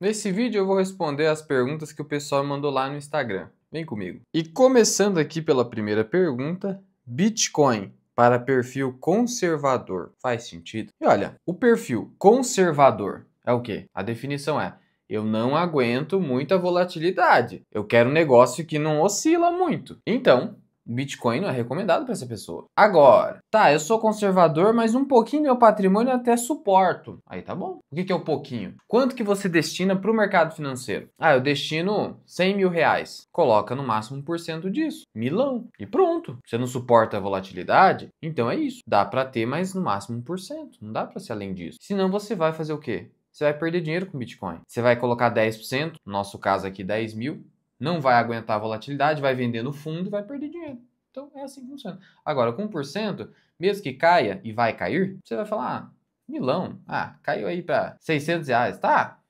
Nesse vídeo eu vou responder as perguntas que o pessoal mandou lá no Instagram. Vem comigo. E começando aqui pela primeira pergunta, Bitcoin para perfil conservador faz sentido? E olha, o perfil conservador é o quê? A definição é: eu não aguento muita volatilidade. Eu quero um negócio que não oscila muito. Então, Bitcoin não é recomendado para essa pessoa. Agora, tá, eu sou conservador, mas um pouquinho do meu patrimônio eu até suporto. Aí tá bom. O que é o pouquinho? Quanto que você destina para o mercado financeiro? Ah, eu destino 100 mil reais. Coloca no máximo 1% disso. Milão. E pronto. Você não suporta a volatilidade? Então é isso. Dá para ter, mas no máximo 1%. Não dá para ser além disso. Senão você vai fazer o quê? Você vai perder dinheiro com Bitcoin. Você vai colocar 10%, no nosso caso aqui 10 mil, não vai aguentar a volatilidade, vai vender no fundo e vai perder dinheiro. Então é assim que funciona. Agora, com 1%, mesmo que caia e vai cair, você vai falar, milão, caiu aí para 600 reais, tá?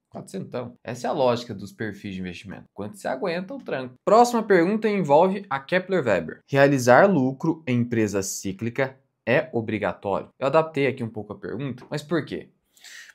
400. Essa é a lógica dos perfis de investimento. Quanto você aguenta o tranco. Próxima pergunta envolve a Kepler Weber. Realizar lucro em empresa cíclica é obrigatório? Eu adaptei aqui um pouco a pergunta, mas por quê?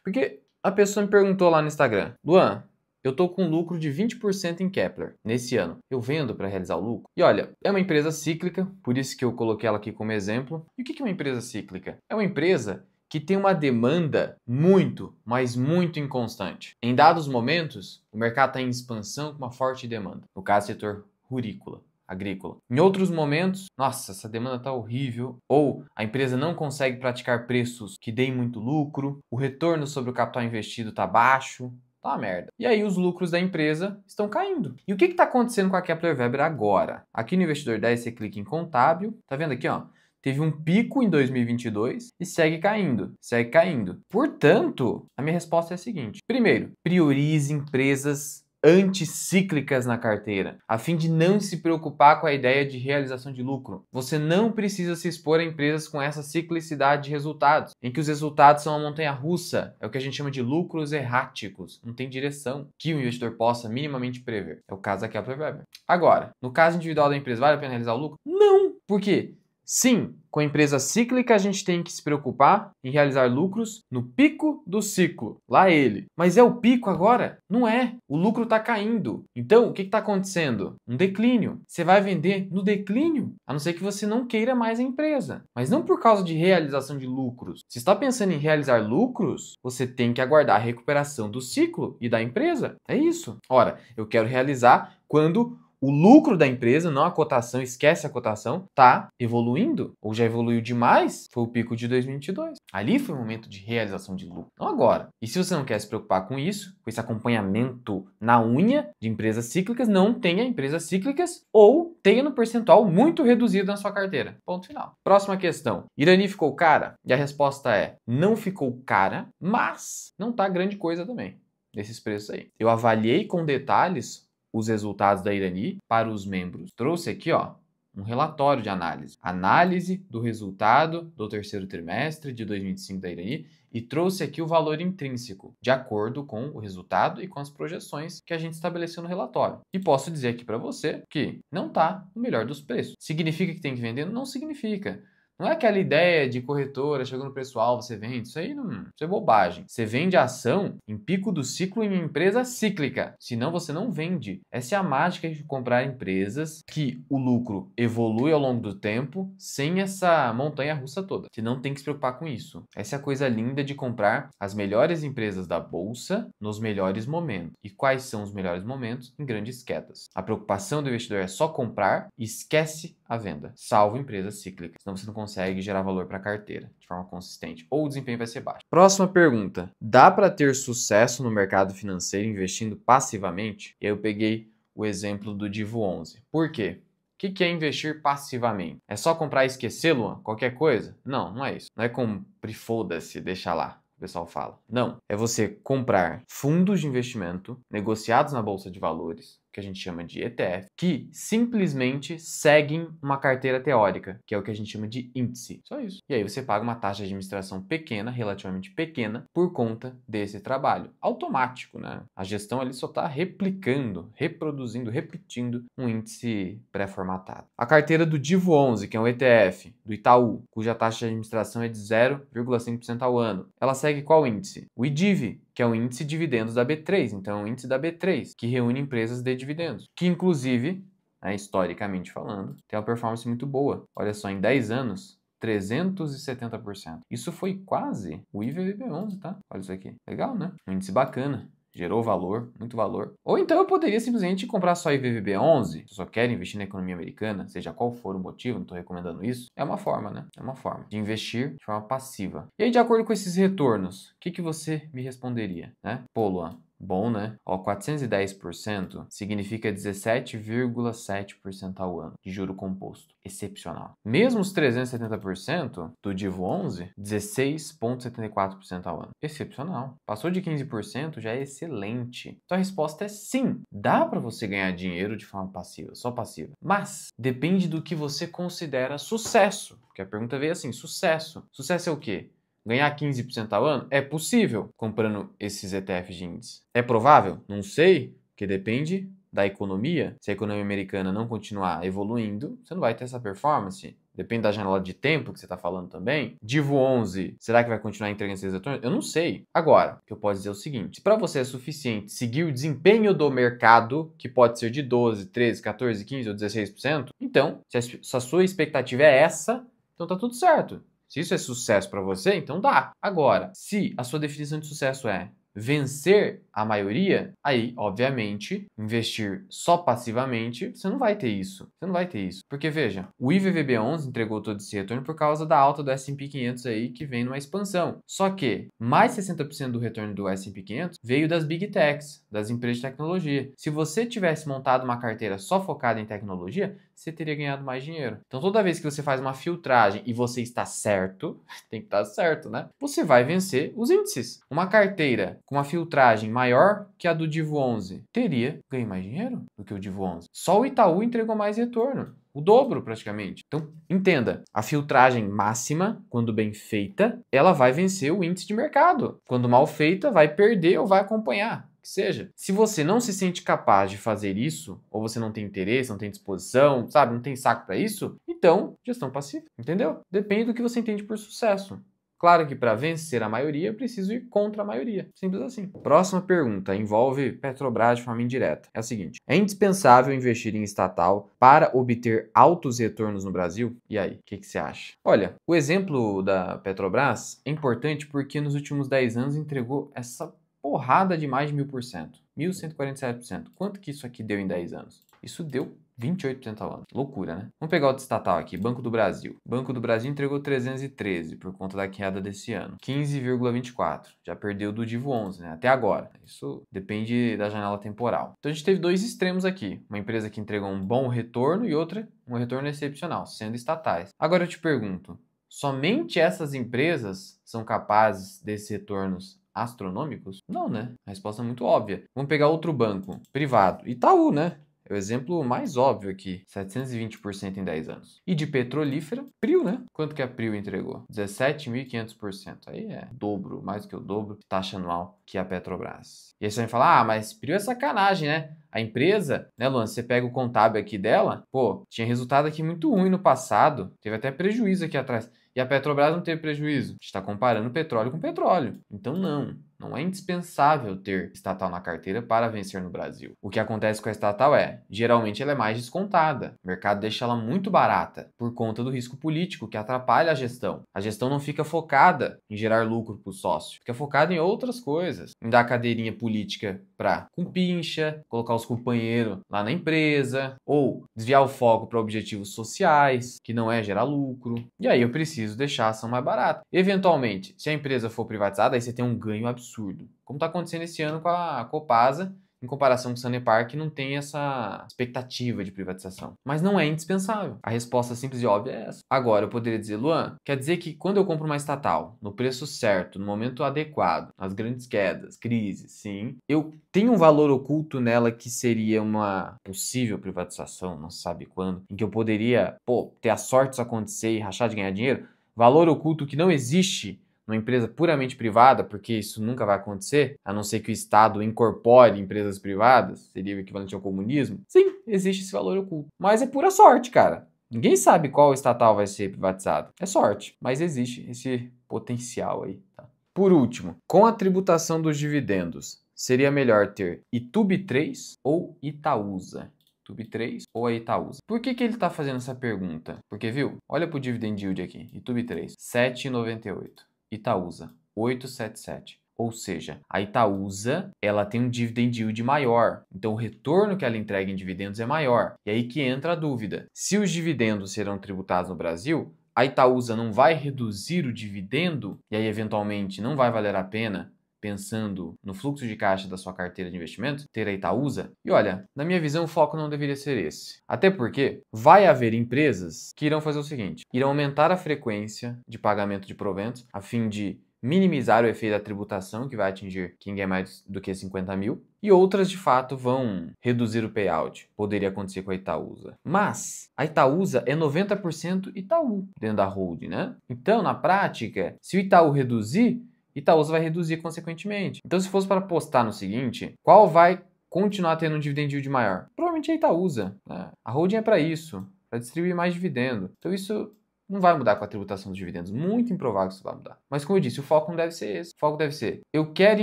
Porque a pessoa me perguntou lá no Instagram, Luan, eu tô com lucro de 20% em Kepler nesse ano. Eu vendo para realizar o lucro? E olha, é uma empresa cíclica, por isso que eu coloquei ela aqui como exemplo. E o que é uma empresa cíclica? É uma empresa que tem uma demanda muito, mas muito inconstante. Em dados momentos, o mercado está em expansão com uma forte demanda. No caso, setor rurícola. Agrícola. Em outros momentos, nossa, essa demanda está horrível, ou a empresa não consegue praticar preços que deem muito lucro, o retorno sobre o capital investido está baixo, tá uma merda. E aí os lucros da empresa estão caindo. E o que está acontecendo com a Kepler Weber agora? Aqui no Investidor 10 você clica em contábil, tá vendo aqui, ó? Teve um pico em 2022 e segue caindo, segue caindo. Portanto, a minha resposta é a seguinte. Primeiro, priorize empresas anticíclicas na carteira, a fim de não se preocupar com a ideia de realização de lucro. Você não precisa se expor a empresas com essa ciclicidade de resultados, em que os resultados são uma montanha-russa, é o que a gente chama de lucros erráticos, não tem direção que o investidor possa minimamente prever. É o caso da Kepler Weber. Agora, no caso individual da empresa, vale a pena realizar o lucro? Não! Por quê? Sim, com a empresa cíclica a gente tem que se preocupar em realizar lucros no pico do ciclo. Lá ele. Mas é o pico agora? Não é. O lucro está caindo. Então, o que está acontecendo? Um declínio. Você vai vender no declínio, a não ser que você não queira mais a empresa. Mas não por causa de realização de lucros. Se está pensando em realizar lucros, você tem que aguardar a recuperação do ciclo e da empresa. É isso. Ora, eu quero realizar quando o lucro da empresa, não a cotação, esquece a cotação, tá evoluindo, ou já evoluiu demais, foi o pico de 2022. Ali foi o momento de realização de lucro, não agora. E se você não quer se preocupar com isso, com esse acompanhamento na unha de empresas cíclicas, não tenha empresas cíclicas ou tenha no percentual muito reduzido na sua carteira. Ponto final. Próxima questão. Irani ficou cara? E a resposta é, não ficou cara, mas não tá grande coisa também nesses preços aí. Eu avaliei com detalhes os resultados da Irani para os membros. Trouxe aqui, ó, um relatório de análise. Análise do resultado do terceiro trimestre de 2025 da Irani e trouxe aqui o valor intrínseco, de acordo com o resultado e com as projeções que a gente estabeleceu no relatório. E posso dizer aqui para você que não está no melhor dos preços. Significa que tem que vender? Não significa. Não é aquela ideia de corretora, chegou no preço-alvo, você vende. Isso aí não, isso é bobagem. Você vende ação em pico do ciclo em empresa cíclica. Senão você não vende. Essa é a mágica de comprar empresas que o lucro evolui ao longo do tempo sem essa montanha-russa toda. Você não tem que se preocupar com isso. Essa é a coisa linda de comprar as melhores empresas da bolsa nos melhores momentos. E quais são os melhores momentos? Em grandes quedas. A preocupação do investidor é só comprar e esquece a venda, salvo empresas cíclicas. Senão você não consegue gerar valor para a carteira de forma consistente ou o desempenho vai ser baixo. Próxima pergunta. Dá para ter sucesso no mercado financeiro investindo passivamente? E aí eu peguei o exemplo do Divo 11. Por quê? O que é investir passivamente? É só comprar e esquecer, Luan? Qualquer coisa? Não, não é isso. Não é compre, foda-se, deixa lá. O pessoal fala. Não, é você comprar fundos de investimento negociados na bolsa de valores, que a gente chama de ETF, que simplesmente seguem uma carteira teórica, que é o que a gente chama de índice. Só isso. E aí você paga uma taxa de administração pequena, relativamente pequena, por conta desse trabalho. Automático, né? A gestão ali só está replicando, reproduzindo, repetindo um índice pré-formatado. A carteira do Divo 11, que é um ETF do Itaú, cuja taxa de administração é de 0,5% ao ano. Ela segue qual índice? O IDIV, que é o índice de dividendos da B3. Então, é o índice da B3, que reúne empresas de dividendos, que inclusive, né, historicamente falando, tem uma performance muito boa. Olha só, em 10 anos, 370%. Isso foi quase o IVVB11, tá? Olha isso aqui. Legal, né? Um índice bacana. Gerou valor, muito valor. Ou então eu poderia simplesmente comprar só IVVB11, se eu só quero investir na economia americana, seja qual for o motivo, não estou recomendando isso. É uma forma, né? É uma forma de investir de forma passiva. E aí, de acordo com esses retornos, o que você me responderia, né? Pô, Luan, bom, né? Ó, 410% significa 17,7% ao ano de juro composto. Excepcional. Mesmo os 370% do Divo 11, 16,74% ao ano. Excepcional. Passou de 15%, já é excelente. Então a resposta é sim. Dá para você ganhar dinheiro de forma passiva, só passiva. Mas depende do que você considera sucesso. Porque a pergunta veio assim, sucesso. Sucesso é o quê? Ganhar 15% ao ano? É possível comprando esses ETFs de índice. É provável? Não sei, porque depende da economia. Se a economia americana não continuar evoluindo, você não vai ter essa performance. Depende da janela de tempo que você está falando também. Divo 11, será que vai continuar entregando esses retornos? Eu não sei. Agora, o que eu posso dizer é o seguinte. Se para você é suficiente seguir o desempenho do mercado, que pode ser de 12, 13, 14, 15 ou 16%, então, se a sua expectativa é essa, então tá tudo certo. Se isso é sucesso para você, então dá. Agora, se a sua definição de sucesso é vencer a maioria, aí, obviamente, investir só passivamente, você não vai ter isso. Você não vai ter isso. Porque, veja, o IVVB11 entregou todo esse retorno por causa da alta do S&P 500 aí, que vem numa expansão. Só que mais 60% do retorno do S&P 500 veio das Big Techs, das empresas de tecnologia. Se você tivesse montado uma carteira só focada em tecnologia, você teria ganhado mais dinheiro. Então, toda vez que você faz uma filtragem e você está certo, tem que estar certo, né? Você vai vencer os índices. Uma carteira com uma filtragem maior que a do Divo 11 teria ganho mais dinheiro do que o Divo 11. Só o Itaú entregou mais retorno. O dobro, praticamente. Então, entenda, a filtragem máxima, quando bem feita, ela vai vencer o índice de mercado. Quando mal feita, vai perder ou vai acompanhar. Que seja. Se você não se sente capaz de fazer isso, ou você não tem interesse, não tem disposição, sabe, não tem saco para isso, então, gestão passiva, entendeu? Depende do que você entende por sucesso. Claro que para vencer a maioria, eu preciso ir contra a maioria. Simples assim. Próxima pergunta envolve Petrobras de forma indireta. É a seguinte: é indispensável investir em estatal para obter altos retornos no Brasil? E aí, o que você acha? Olha, o exemplo da Petrobras é importante porque nos últimos 10 anos entregou essa porrada de mais de 1000%. 1.147%. Quanto que isso aqui deu em 10 anos? Isso deu 28% ao ano. Loucura, né? Vamos pegar outro estatal aqui, Banco do Brasil. Banco do Brasil entregou 313 por conta da queda desse ano. 15,24. Já perdeu do Divo 11, né? Até agora. Isso depende da janela temporal. Então a gente teve dois extremos aqui. Uma empresa que entregou um bom retorno e outra um retorno excepcional, sendo estatais. Agora eu te pergunto, somente essas empresas são capazes desses retornos astronômicos? Não, né? A resposta é muito óbvia. Vamos pegar outro banco privado. Itaú, né? É o exemplo mais óbvio aqui, 720% em 10 anos. E de petrolífera, PRIO, né? Quanto que a PRIO entregou? 17.500%. Aí é dobro, mais do que o dobro de taxa anual que a Petrobras. E aí você vai falar, mas PRIO é sacanagem, né? A empresa, né, Luan, você pega o contábil aqui dela, pô, tinha resultado aqui muito ruim no passado, teve até prejuízo aqui atrás. E a Petrobras não teve prejuízo. A gente está comparando petróleo com petróleo. Então não é indispensável ter estatal na carteira para vencer no Brasil. O que acontece com a estatal geralmente ela é mais descontada. O mercado deixa ela muito barata por conta do risco político que atrapalha a gestão. A gestão não fica focada em gerar lucro para o sócio, fica focada em outras coisas, em dar cadeirinha política para compincha, colocar os companheiros lá na empresa, ou desviar o foco para objetivos sociais, que não é gerar lucro. E aí eu preciso deixar a ação mais barata. Eventualmente, se a empresa for privatizada, aí você tem um ganho absurdo. Como está acontecendo esse ano com a Copasa, em comparação com o Sanepar, que não tem essa expectativa de privatização. Mas não é indispensável. A resposta simples e óbvia é essa. Agora, eu poderia dizer, Luan, quer dizer que quando eu compro uma estatal, no preço certo, no momento adequado, nas grandes quedas, crises, sim, eu tenho um valor oculto nela que seria uma possível privatização, não se sabe quando, em que eu poderia, ter a sorte disso acontecer e rachar de ganhar dinheiro? Valor oculto que não existe numa empresa puramente privada, porque isso nunca vai acontecer, a não ser que o Estado incorpore empresas privadas, seria o equivalente ao comunismo. Sim, existe esse valor oculto. Mas é pura sorte, cara. Ninguém sabe qual estatal vai ser privatizado. É sorte, mas existe esse potencial aí, tá? Por último, com a tributação dos dividendos, seria melhor ter Itub3 ou Itaúsa? Itub3 ou a Itaúsa? Por que ele está fazendo essa pergunta? Porque, viu? Olha para o dividend yield aqui. Itub3, 7,98. Itaúsa, 8,77. Ou seja, a Itaúsa, ela tem um dividend yield maior. Então, o retorno que ela entrega em dividendos é maior. E aí que entra a dúvida. Se os dividendos serão tributados no Brasil, a Itaúsa não vai reduzir o dividendo? E aí, eventualmente, não vai valer a pena, pensando no fluxo de caixa da sua carteira de investimentos, ter a Itaúsa? E olha, na minha visão, o foco não deveria ser esse. Até porque vai haver empresas que irão fazer o seguinte: irão aumentar a frequência de pagamento de proventos a fim de minimizar o efeito da tributação, que vai atingir quem ganha mais do que 50 mil, e outras, de fato, vão reduzir o payout. Poderia acontecer com a Itaúsa. Mas a Itaúsa é 90% Itaú dentro da holding, né? Então, na prática, se o Itaú reduzir, Itaúsa vai reduzir consequentemente. Então, se fosse para apostar no seguinte, qual vai continuar tendo um dividend yield maior? Provavelmente a Itaúsa, né? A holding é para isso, para distribuir mais dividendo. Então, isso não vai mudar com a tributação dos dividendos. Muito improvável que isso vai mudar. Mas, como eu disse, o foco não deve ser esse. O foco deve ser: eu quero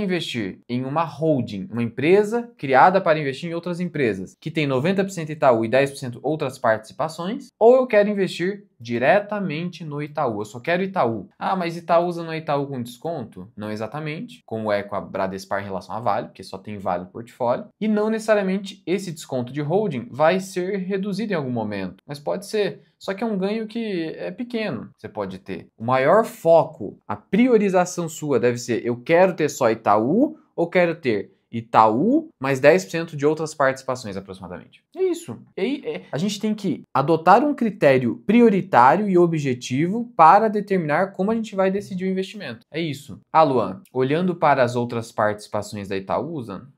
investir em uma holding, uma empresa criada para investir em outras empresas, que tem 90% Itaú e 10% outras participações, ou eu quero investir diretamente no Itaú. Eu só quero Itaú. Ah, mas Itaúsa não é Itaú com desconto? Não exatamente, como é com a Bradespar em relação a Vale, porque só tem Vale no portfólio. E não necessariamente esse desconto de holding vai ser reduzido em algum momento, mas pode ser. Só que é um ganho que é pequeno, você pode ter. O maior foco, a priorização sua deve ser: eu quero ter só Itaú ou quero ter Itaú mais 10% de outras participações aproximadamente. É isso. E aí, a gente tem que adotar um critério prioritário e objetivo para determinar como a gente vai decidir o investimento. É isso. Ah, Luan, olhando para as outras participações da Itaúsa,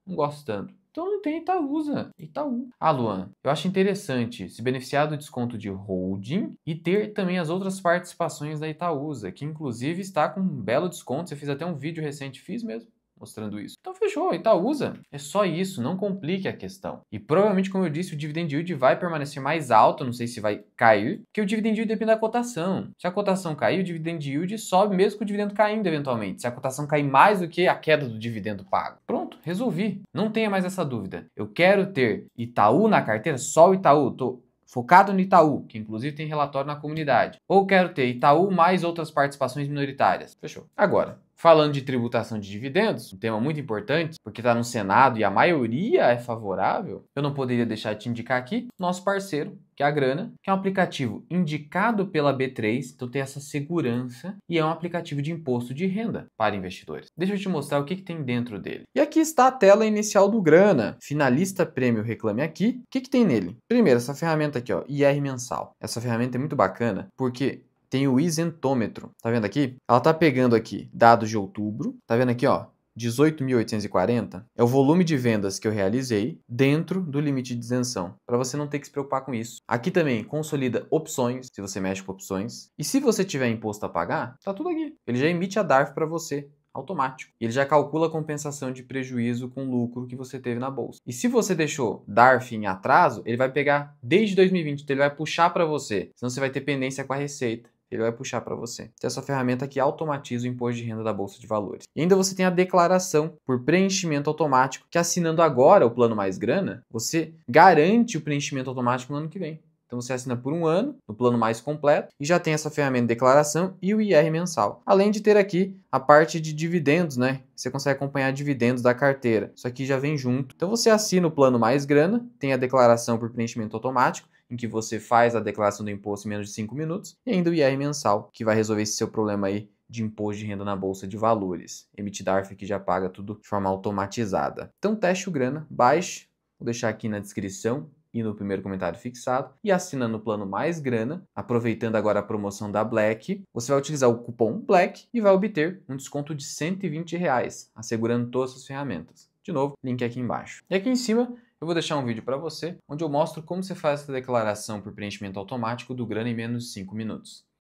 não gosto tanto. Então não tem Itaúsa, Itaú. Ah, Luan, eu acho interessante se beneficiar do desconto de holding e ter também as outras participações da Itaúsa, que inclusive está com um belo desconto. Você fez até um vídeo recente, fiz mesmo, mostrando isso. Então fechou, Itaúsa. É só isso, não complique a questão. E provavelmente, como eu disse, o dividend yield vai permanecer mais alto, não sei se vai cair, porque o dividend yield depende da cotação. Se a cotação cair, o dividend yield sobe mesmo com o dividendo caindo eventualmente. Se a cotação cair mais do que a queda do dividendo pago. Pronto, resolvi. Não tenha mais essa dúvida. Eu quero ter Itaú na carteira, só o Itaú. Tô focado no Itaú, que inclusive tem relatório na comunidade. Ou quero ter Itaú mais outras participações minoritárias. Fechou. Agora, falando de tributação de dividendos, um tema muito importante, porque está no Senado e a maioria é favorável, eu não poderia deixar de te indicar aqui nosso parceiro, que é a Grana, que é um aplicativo indicado pela B3, então tem essa segurança, e é um aplicativo de imposto de renda para investidores. Deixa eu te mostrar o que tem dentro dele. E aqui está a tela inicial do Grana, finalista prêmio Reclame Aqui. O que tem nele? Primeiro, essa ferramenta aqui, ó, IR mensal. Essa ferramenta é muito bacana, porque tem o isentômetro. Tá vendo aqui? Ela tá pegando aqui dados de outubro. Tá vendo aqui, ó? 18.840 é o volume de vendas que eu realizei dentro do limite de isenção, para você não ter que se preocupar com isso. Aqui também consolida opções, se você mexe com opções. E se você tiver imposto a pagar, tá tudo aqui. Ele já emite a DARF para você, automático. Ele já calcula a compensação de prejuízo com lucro que você teve na bolsa. E se você deixou DARF em atraso, ele vai pegar desde 2020, então ele vai puxar para você, senão você vai ter pendência com a Receita. Ele vai puxar para você. Então, essa ferramenta que automatiza o imposto de renda da Bolsa de Valores. E ainda você tem a declaração por preenchimento automático, que assinando agora o Plano Mais Grana, você garante o preenchimento automático no ano que vem. Então você assina por um ano, no plano mais completo, e já tem essa ferramenta de declaração e o IR mensal. Além de ter aqui a parte de dividendos, né? Você consegue acompanhar dividendos da carteira. Isso aqui já vem junto. Então você assina o Plano Mais Grana, tem a declaração por preenchimento automático, em que você faz a declaração do imposto em menos de 5 minutos, e ainda o IR mensal, que vai resolver esse seu problema aí de imposto de renda na Bolsa de Valores. Emitidarf que já paga tudo de forma automatizada. Então teste o Grana, baixe, vou deixar aqui na descrição e no primeiro comentário fixado, e assinando o Plano Mais Grana, aproveitando agora a promoção da Black, você vai utilizar o cupom BLACK e vai obter um desconto de R$120, assegurando todas as ferramentas. De novo, link aqui embaixo. E aqui em cima, eu vou deixar um vídeo para você, onde eu mostro como você faz essa declaração por preenchimento automático do Grana em menos de 5 minutos.